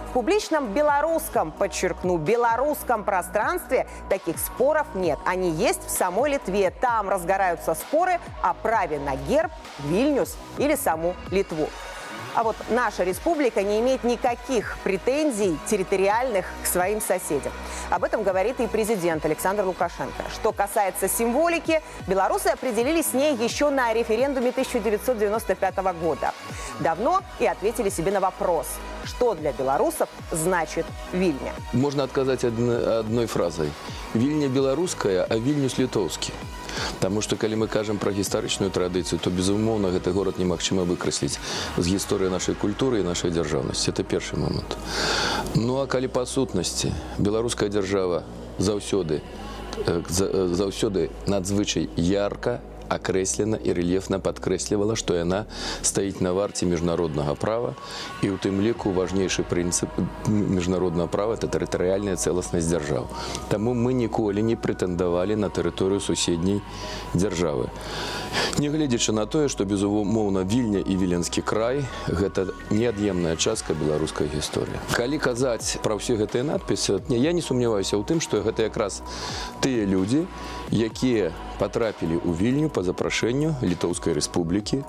В публичном белорусском, подчеркну, белорусском пространстве таких споров нет. Они есть в самой Литве. Там разгораются споры о праве на герб, Вильнюс или саму Литву. А вот наша республика не имеет никаких претензий территориальных к своим соседям. Об этом говорит и президент Александр Лукашенко. Что касается символики, белорусы определились с ней еще на референдуме 1995 года. Давно и ответили себе на вопрос, что для белорусов значит Вильня. Можно отказать одной фразой. Вильня белорусская, а Вильнюс литовский. Потому что, когда мы кажем про гістарычную традицию, то, безумовно, этот город немагчыма выкраслить з гісторыі нашей культуры и нашей державности. Это первый момент. Ну, а коли по сутности белорусская держава заўсёды надзвычай ярко, окреслена и рельефно подкреслівала, что она стоит на варте международного права, и у тым ліку важнейший принцип международного права – это территориальная целостность держав. Тому мы ніколі не претендовали на территорию суседней державы. Не глядячи на то, что, безумовно, Вильня и Віленскі край – это неотъемная частка белорусской истории. Коли казать про все гэтыя надписи, я не сомневаюсь в том, что это как раз те люди, которые потрапили у Вильню по запрошенню Литовской Республики.